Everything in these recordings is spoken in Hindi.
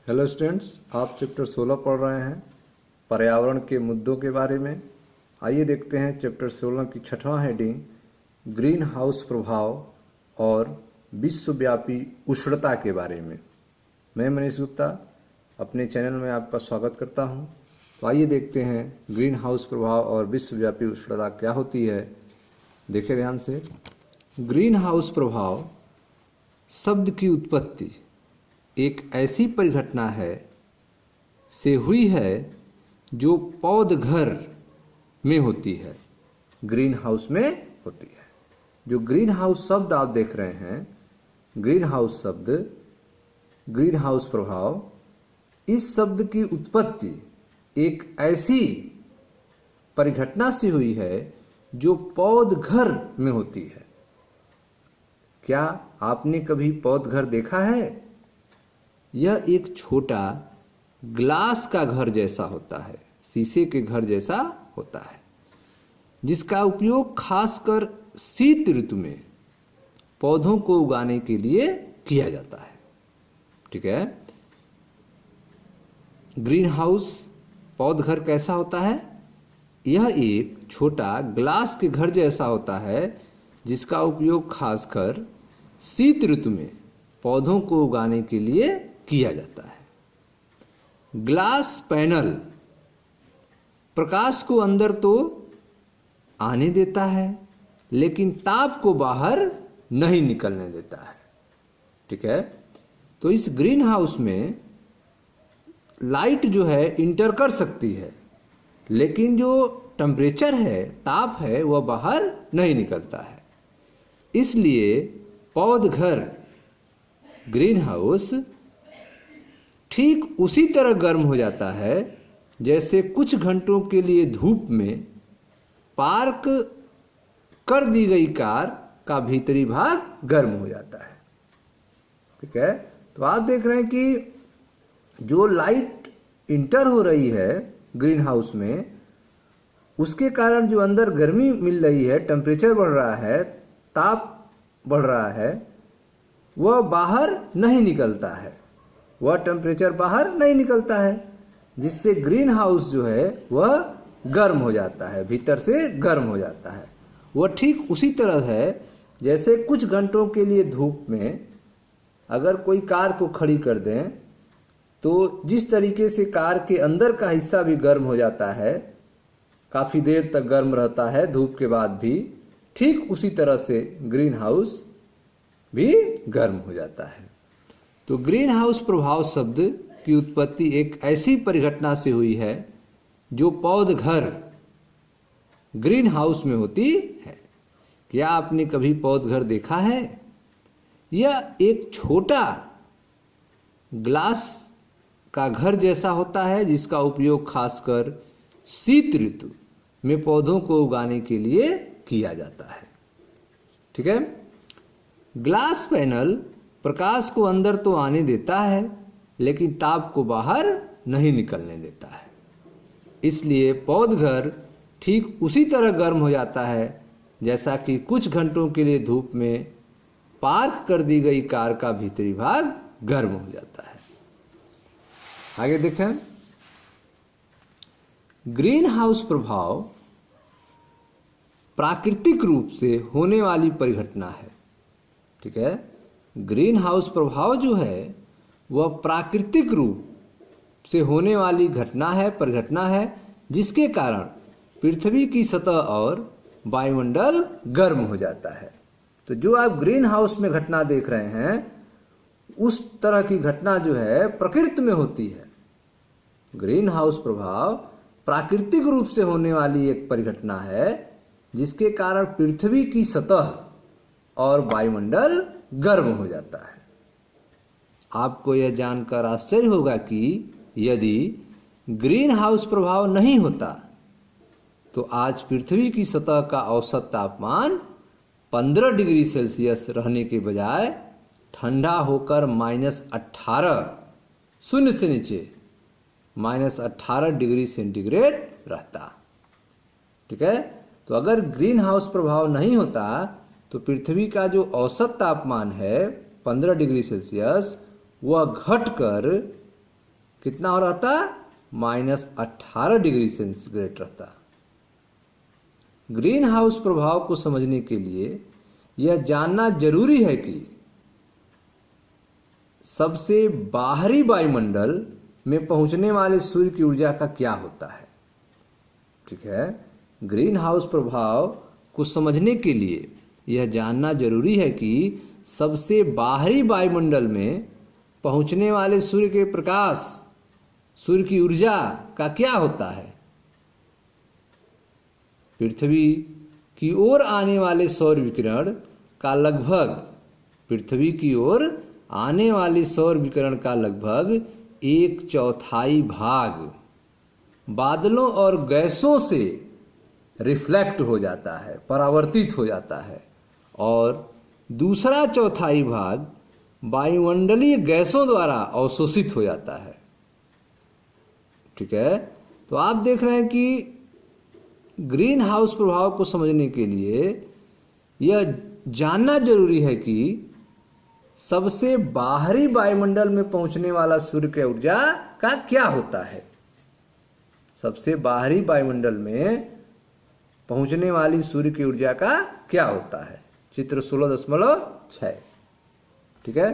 हेलो स्टूडेंट्स, आप चैप्टर 16 पढ़ रहे हैं पर्यावरण के मुद्दों के बारे में। आइए देखते हैं चैप्टर 16 की 6वां हेडिंग ग्रीन हाउस प्रभाव और विश्वव्यापी उष्णता के बारे में। मैं मनीष गुप्ता अपने चैनल में आपका स्वागत करता हूं। तो आइए देखते हैं ग्रीन हाउस प्रभाव और विश्वव्यापी उष्णता क्या होती है। देखिए ध्यान से। ग्रीन हाउस प्रभाव शब्द की उत्पत्ति एक ऐसी परिघटना है से हुई है जो पौधघर में होती है, ग्रीन हाउस में होती है। जो ग्रीन हाउस शब्द आप देख रहे हैं, ग्रीन हाउस शब्द, ग्रीन हाउस प्रभाव, इस शब्द की उत्पत्ति एक ऐसी परिघटना से हुई है जो पौधघर में होती है। क्या आपने कभी पौधघर देखा है? यह एक छोटा ग्लास का घर जैसा होता है, शीशे के घर जैसा होता है, जिसका उपयोग खासकर शीत ऋतु में पौधों को उगाने के लिए किया जाता है। ठीक है। ग्रीन हाउस पौधघर कैसा होता है? यह एक छोटा ग्लास के घर जैसा होता है, जिसका उपयोग खासकर शीत ऋतु में पौधों को उगाने के लिए किया जाता है। ग्लास पैनल प्रकाश को अंदर तो आने देता है, लेकिन ताप को बाहर नहीं निकलने देता है। ठीक है। तो इस ग्रीन हाउस में लाइट जो है इंटर कर सकती है, लेकिन जो टेम्परेचर है, ताप है, वह बाहर नहीं निकलता है। इसलिए पौधघर ग्रीन हाउस ठीक उसी तरह गर्म हो जाता है जैसे कुछ घंटों के लिए धूप में पार्क कर दी गई कार का भीतरी भाग गर्म हो जाता है। ठीक है। तो आप देख रहे हैं कि जो लाइट इंटर हो रही है ग्रीन हाउस में, उसके कारण जो अंदर गर्मी मिल रही है, टेम्परेचर बढ़ रहा है, ताप बढ़ रहा है, वह बाहर नहीं निकलता है, वह टेम्परेचर बाहर नहीं निकलता है, जिससे ग्रीन हाउस जो है वह गर्म हो जाता है, भीतर से गर्म हो जाता है। वह ठीक उसी तरह है जैसे कुछ घंटों के लिए धूप में अगर कोई कार को खड़ी कर दें तो जिस तरीके से कार के अंदर का हिस्सा भी गर्म हो जाता है, काफ़ी देर तक गर्म रहता है धूप के बाद भी, ठीक उसी तरह से ग्रीन हाउस भी गर्म हो जाता है। तो ग्रीन हाउस प्रभाव शब्द की उत्पत्ति एक ऐसी परिघटना से हुई है जो पौधघर ग्रीन हाउस में होती है। क्या आपने कभी पौधघर देखा है? यह एक छोटा ग्लास का घर जैसा होता है, जिसका उपयोग खासकर शीत ऋतु में पौधों को उगाने के लिए किया जाता है। ठीक है। ग्लास पैनल प्रकाश को अंदर तो आने देता है, लेकिन ताप को बाहर नहीं निकलने देता है। इसलिए पौधघर ठीक उसी तरह गर्म हो जाता है जैसा कि कुछ घंटों के लिए धूप में पार्क कर दी गई कार का भीतरी भाग गर्म हो जाता है। आगे देखें। ग्रीन हाउस प्रभाव प्राकृतिक रूप से होने वाली परिघटना है। ठीक है। ग्रीन हाउस प्रभाव जो है वह प्राकृतिक रूप से होने वाली घटना है, परिघटना है, जिसके कारण पृथ्वी की सतह और वायुमंडल गर्म हो जाता है। तो जो आप ग्रीन हाउस में घटना देख रहे हैं, उस तरह की घटना जो है प्रकृति में होती है। ग्रीन हाउस प्रभाव प्राकृतिक रूप से होने वाली एक परिघटना है, जिसके कारण पृथ्वी की सतह और वायुमंडल गर्म हो जाता है। आपको यह जानकर आश्चर्य होगा कि यदि ग्रीन हाउस प्रभाव नहीं होता तो आज पृथ्वी की सतह का औसत तापमान 15 डिग्री सेल्सियस रहने के बजाय ठंडा होकर -18 शून्य से नीचे -18 डिग्री सेंटीग्रेड रहता। ठीक है। तो अगर ग्रीन हाउस प्रभाव नहीं होता तो पृथ्वी का जो औसत तापमान है 15 डिग्री सेल्सियस, वह घटकर कितना हो रहता, -18 डिग्री सेंटीग्रेड रहता। ग्रीन हाउस प्रभाव को समझने के लिए यह जानना जरूरी है कि सबसे बाहरी वायुमंडल में पहुंचने वाले सूर्य की ऊर्जा का क्या होता है। ठीक है, ग्रीन हाउस प्रभाव को समझने के लिए यह जानना जरूरी है कि सबसे बाहरी वायुमंडल में पहुंचने वाले सूर्य के प्रकाश, सूर्य की ऊर्जा का क्या होता है। पृथ्वी की ओर आने वाले सौर विकिरण का लगभग, पृथ्वी की ओर आने वाले सौर विकिरण का लगभग 1/4 भाग बादलों और गैसों से रिफ्लेक्ट हो जाता है, परावर्तित हो जाता है, और दूसरा चौथाई भाग वायुमंडलीय गैसों द्वारा अवशोषित हो जाता है। ठीक है, तो आप देख रहे हैं कि ग्रीन हाउस प्रभाव को समझने के लिए यह जानना जरूरी है कि सबसे बाहरी वायुमंडल में पहुंचने वाला सूर्य की ऊर्जा का क्या होता है। सबसे बाहरी वायुमंडल में पहुंचने वाली सूर्य की ऊर्जा का क्या होता है। चित्र 16.6। ठीक है,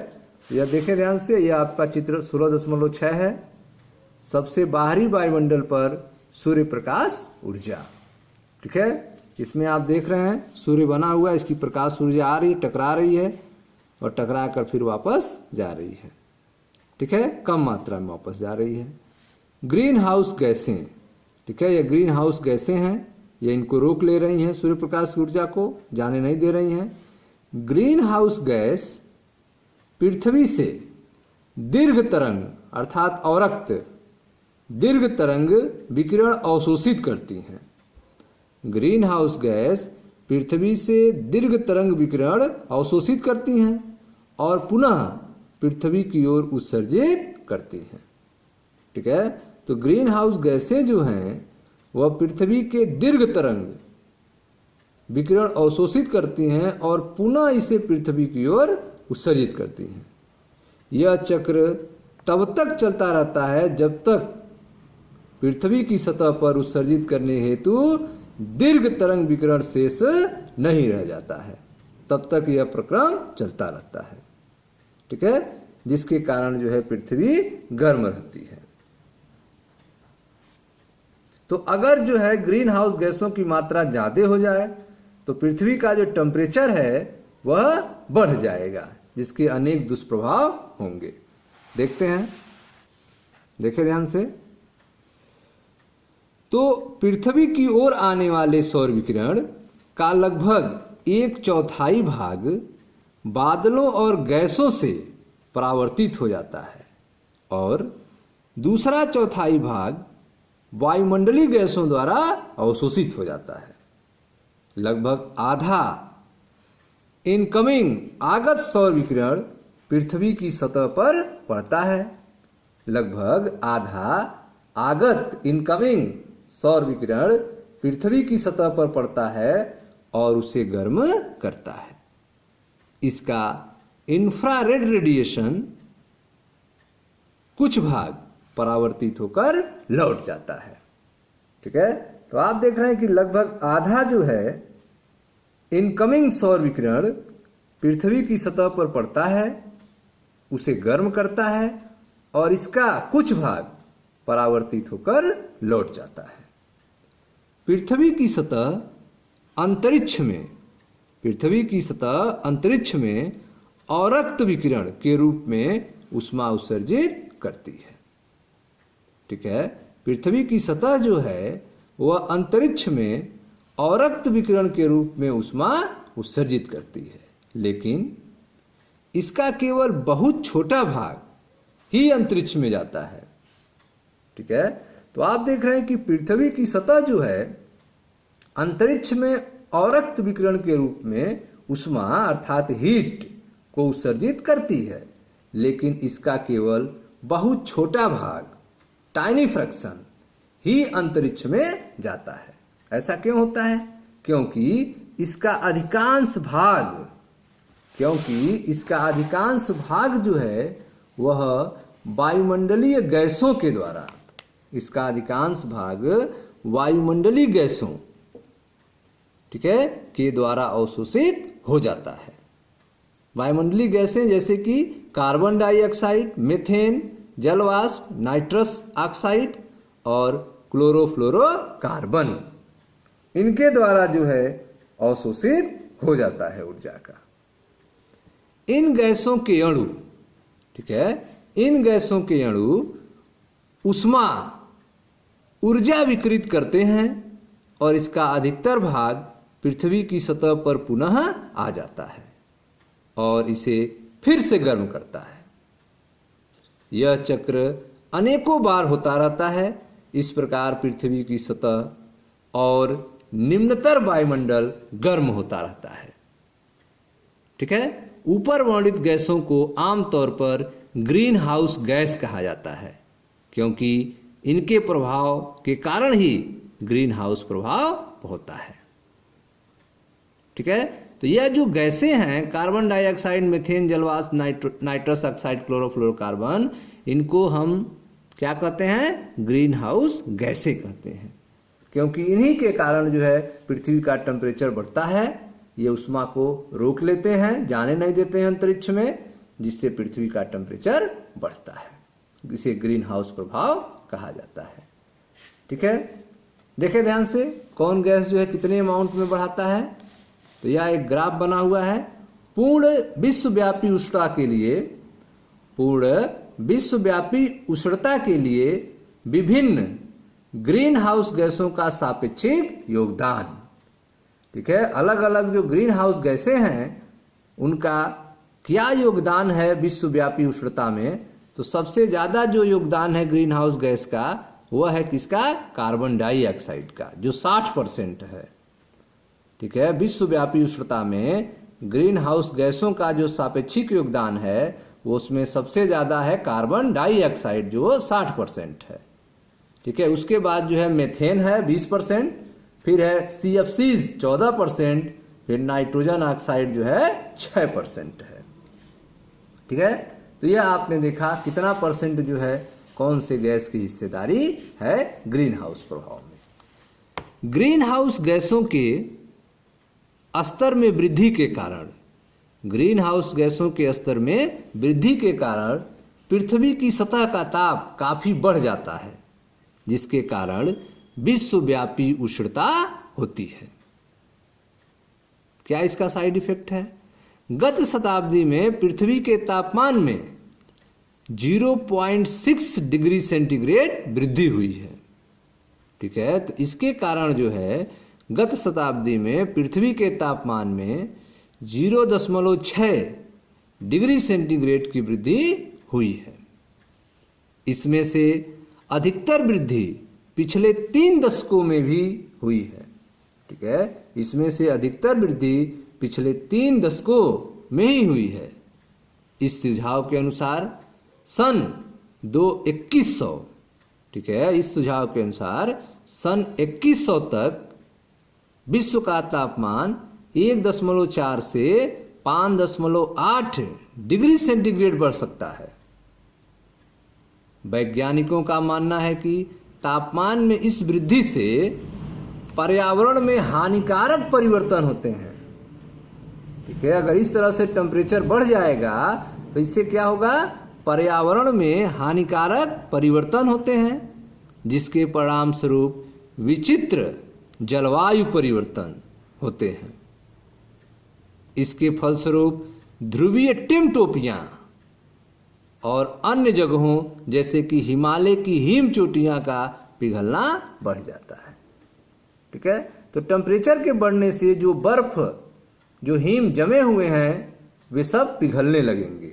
यह देखें ध्यान से, यह आपका चित्र 16.6 है। सबसे बाहरी वायुमंडल पर सूर्य प्रकाश ऊर्जा। ठीक है, इसमें आप देख रहे हैं सूर्य बना हुआ है, इसकी प्रकाश ऊर्जा आ रही है, टकरा रही है और टकरा कर फिर वापस जा रही है। ठीक है, कम मात्रा में वापस जा रही है। ग्रीन हाउस गैसें, ठीक है, ये ग्रीन हाउस गैसें हैं, ये इनको रोक ले रही हैं, सूर्य प्रकाश की ऊर्जा को जाने नहीं दे रही हैं। ग्रीन हाउस गैस पृथ्वी से दीर्घ तरंग अर्थात अवरक्त दीर्घ तरंग विकिरण अवशोषित करती हैं। ग्रीन हाउस गैस पृथ्वी से दीर्घ तरंग विकिरण अवशोषित करती हैं और पुनः पृथ्वी की ओर उत्सर्जित करती हैं। ठीक है, तो ग्रीन हाउस गैसें जो हैं वह पृथ्वी के दीर्घ तरंग विकिरण अवशोषित करती हैं और पुनः इसे पृथ्वी की ओर उत्सर्जित करती हैं। यह चक्र तब तक चलता रहता है जब तक पृथ्वी की सतह पर उत्सर्जित करने हेतु दीर्घ तरंग विकिरण शेष नहीं रह जाता है, तब तक यह प्रक्रम चलता रहता है। ठीक है, जिसके कारण जो है पृथ्वी गर्म रहती है। तो अगर जो है ग्रीन हाउस गैसों की मात्रा ज़्यादा हो जाए तो पृथ्वी का जो टेम्परेचर है वह बढ़ जाएगा, जिसके अनेक दुष्प्रभाव होंगे। देखते हैं, देखें ध्यान से। तो पृथ्वी की ओर आने वाले सौर विकिरण का लगभग 1/4 भाग बादलों और गैसों से परावर्तित हो जाता है और दूसरा चौथाई भाग वायुमंडलीय गैसों द्वारा अवशोषित हो जाता है। लगभग आधा इनकमिंग आगत सौर विकिरण पृथ्वी की सतह पर पड़ता है। लगभग आधा आगत इनकमिंग सौर विकिरण पृथ्वी की सतह पर पड़ता है और उसे गर्म करता है। इसका इंफ्रारेड रेडिएशन कुछ भाग परावर्तित होकर लौट जाता है। ठीक है, तो आप देख रहे हैं कि लगभग आधा जो है इनकमिंग सौर विकिरण पृथ्वी की सतह पर पड़ता है, उसे गर्म करता है और इसका कुछ भाग परावर्तित होकर लौट जाता है। पृथ्वी की सतह अंतरिक्ष में अवरक्त विकिरण के रूप में ऊष्मा उत्सर्जित करती है। ठीक है, पृथ्वी की सतह जो है वह अंतरिक्ष में अवरक्त विकिरण के रूप में ऊष्मा उत्सर्जित करती है, लेकिन इसका केवल बहुत छोटा भाग ही अंतरिक्ष में जाता है। ठीक है, तो आप देख रहे हैं कि पृथ्वी की सतह जो है अंतरिक्ष में अवरक्त विकिरण के रूप में ऊष्मा अर्थात हीट को उत्सर्जित करती है, लेकिन इसका केवल बहुत छोटा भाग टाइनी फ्रैक्शन ही अंतरिक्ष में जाता है। ऐसा क्यों होता है? क्योंकि इसका अधिकांश भाग जो है वह वायुमंडलीय गैसों के द्वारा, इसका अधिकांश भाग वायुमंडलीय गैसों, ठीक है, के द्वारा अवशोषित हो जाता है। वायुमंडलीय गैसें जैसे कि कार्बन डाइऑक्साइड, मीथेन, जलवाष्प, नाइट्रस ऑक्साइड और क्लोरोफ्लोरोकार्बन, इनके द्वारा जो है अवशोषित हो जाता है ऊर्जा का। इन गैसों के अणु, ठीक है, इन गैसों के अणु ऊष्मा ऊर्जा विकिरित करते हैं और इसका अधिकतर भाग पृथ्वी की सतह पर पुनः आ जाता है और इसे फिर से गर्म करता है। यह चक्र अनेकों बार होता रहता है। इस प्रकार पृथ्वी की सतह और निम्नतर वायुमंडल गर्म होता रहता है, ठीक है। ऊपर वर्णित गैसों को आमतौर पर ग्रीन हाउस गैस कहा जाता है, क्योंकि इनके प्रभाव के कारण ही ग्रीन हाउस प्रभाव होता है, ठीक है। तो यह जो गैसें हैं, कार्बन डाइऑक्साइड, मीथेन, जलवाष्प, नाइट्रस ऑक्साइड, क्लोरोफ्लोरोकार्बन, इनको हम क्या कहते हैं? ग्रीन हाउस गैसें कहते हैं, क्योंकि इन्हीं के कारण जो है पृथ्वी का टेम्परेचर बढ़ता है। ये ऊष्मा को रोक लेते हैं, जाने नहीं देते हैं अंतरिक्ष में, जिससे पृथ्वी का टेम्परेचर बढ़ता है। इसे ग्रीन हाउस प्रभाव कहा जाता है, ठीक है। देखें ध्यान से, कौन गैस जो है कितने अमाउंट में बढ़ाता है। तो यह एक ग्राफ बना हुआ है। पूर्ण विश्वव्यापी उष्णता के लिए, पूर्ण विश्वव्यापी उष्णता के लिए विभिन्न ग्रीन हाउस गैसों का सापेक्षिक योगदान, ठीक है। अलग अलग जो ग्रीन हाउस गैसें हैं उनका क्या योगदान है विश्वव्यापी उष्णता में। तो सबसे ज़्यादा जो योगदान है ग्रीन हाउस गैस का वह है किसका? कार्बन डाइऑक्साइड का, जो 60% है, ठीक है। विश्वव्यापी उष्णता में ग्रीन हाउस गैसों का जो सापेक्षिक योगदान है वो उसमें सबसे ज़्यादा है कार्बन डाइऑक्साइड, जो 60% है, ठीक है। उसके बाद जो है मेथेन है 20%, फिर है CFCs 14%, फिर नाइट्रोजन ऑक्साइड जो है 6% है, ठीक है। तो यह आपने देखा कितना परसेंट जो है कौन से गैस की हिस्सेदारी है ग्रीन हाउस प्रभाव में। ग्रीन हाउस गैसों के स्तर में वृद्धि के कारण, ग्रीन हाउस गैसों के स्तर में वृद्धि के कारण पृथ्वी की सतह का ताप काफी बढ़ जाता है, जिसके कारण विश्वव्यापी उष्णता होती है। क्या इसका साइड इफेक्ट है? गत शताब्दी में पृथ्वी के तापमान में 0.6 डिग्री सेंटीग्रेड वृद्धि हुई है, ठीक है। तो इसके कारण जो है गत शताब्दी में पृथ्वी के तापमान में 0.6 डिग्री सेंटीग्रेड की वृद्धि हुई है। इसमें से अधिकतर वृद्धि पिछले 3 दशकों में भी हुई है, ठीक है। इसमें से अधिकतर वृद्धि पिछले 3 दशकों में ही हुई है। इस सुझाव के अनुसार सन 2100, ठीक है, इस सुझाव के अनुसार सन 2100 तक विश्व का तापमान 1.4 से 5.8 डिग्री सेंटीग्रेड बढ़ सकता है। वैज्ञानिकों का मानना है कि तापमान में इस वृद्धि से पर्यावरण में हानिकारक परिवर्तन होते हैं, ठीक है। अगर इस तरह से टेम्परेचर बढ़ जाएगा तो इससे क्या होगा? पर्यावरण में हानिकारक परिवर्तन होते हैं, जिसके परिणाम स्वरूप विचित्र जलवायु परिवर्तन होते हैं। इसके फलस्वरूप ध्रुवीय टिमटोपियां और अन्य जगहों जैसे कि हिमालय की हिम चोटियां का पिघलना बढ़ जाता है, ठीक है। तो टेम्परेचर के बढ़ने से जो बर्फ, जो हिम जमे हुए हैं वे सब पिघलने लगेंगे।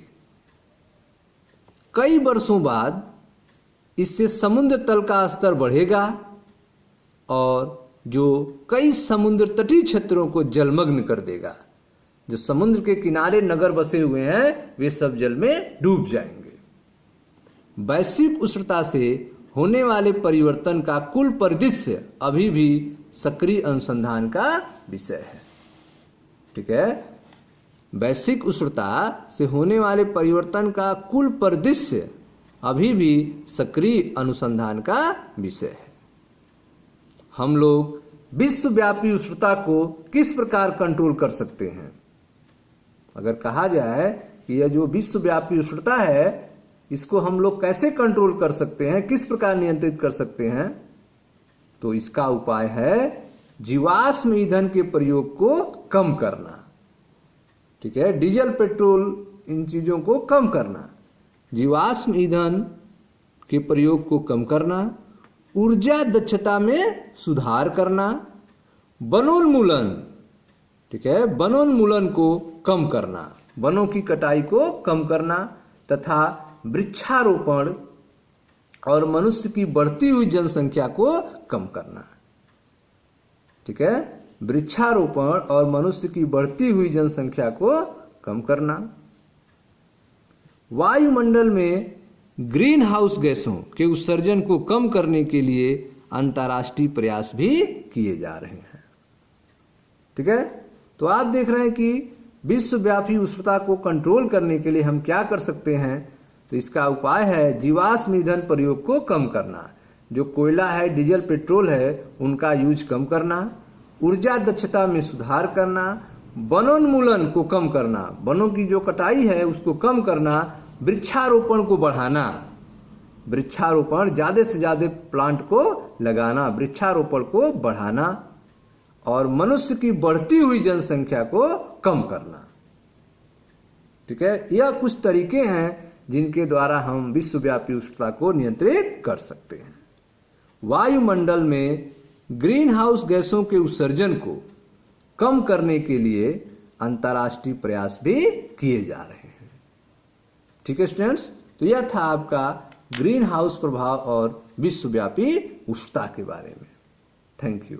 कई वर्षों बाद इससे समुद्र तल का स्तर बढ़ेगा और जो कई समुद्र तटीय क्षेत्रों को जलमग्न कर देगा। जो समुद्र के किनारे नगर बसे हुए हैं वे सब जल में डूब जाएंगे। वैश्विक उष्णता से होने वाले परिवर्तन का कुल परिदृश्य अभी भी सक्रिय अनुसंधान का विषय है, ठीक है। वैश्विक उष्णता से होने वाले परिवर्तन का कुल परिदृश्य अभी भी सक्रिय अनुसंधान का विषय है। हम लोग विश्वव्यापी उष्णता को किस प्रकार कंट्रोल कर सकते हैं? अगर कहा जाए कि यह जो विश्वव्यापी उष्णता है इसको हम लोग कैसे कंट्रोल कर सकते हैं, किस प्रकार नियंत्रित कर सकते हैं, तो इसका उपाय है जीवाश्म ईंधन के प्रयोग को कम करना। ठीक है, डीजल पेट्रोल इन चीजों को कम करना, जीवाश्म ईंधन के प्रयोग को कम करना, ऊर्जा दक्षता में सुधार करना, वनोन्मूलन, ठीक है, वनोन्मूलन को कम करना, वनों की कटाई को कम करना तथा वृक्षारोपण और मनुष्य की बढ़ती हुई जनसंख्या को कम करना। ठीक है, वृक्षारोपण और मनुष्य की बढ़ती हुई जनसंख्या को कम करना। वायुमंडल में ग्रीन हाउस गैसों के उत्सर्जन को कम करने के लिए अंतर्राष्ट्रीय प्रयास भी किए जा रहे हैं। ठीक है, तो आप देख रहे हैं कि विश्वव्यापी उष्णता को कंट्रोल करने के लिए हम क्या कर सकते हैं। तो इसका उपाय है जीवाश्म ईंधन प्रयोग को कम करना, जो कोयला है, डीजल पेट्रोल है, उनका यूज कम करना, ऊर्जा दक्षता में सुधार करना, वनोन्मूलन को कम करना, वनों की जो कटाई है उसको कम करना, वृक्षारोपण को बढ़ाना, वृक्षारोपण ज़्यादा से ज़्यादा प्लांट को लगाना, वृक्षारोपण को बढ़ाना और मनुष्य की बढ़ती हुई जनसंख्या को कम करना। ठीक है, यह कुछ तरीके हैं जिनके द्वारा हम विश्वव्यापी उष्णता को नियंत्रित कर सकते हैं। वायुमंडल में ग्रीन हाउस गैसों के उत्सर्जन को कम करने के लिए अंतर्राष्ट्रीय प्रयास भी किए जा रहे हैं। ठीक है स्टूडेंट्स, तो यह था आपका ग्रीन हाउस प्रभाव और विश्वव्यापी उष्णता के बारे में। Thank you.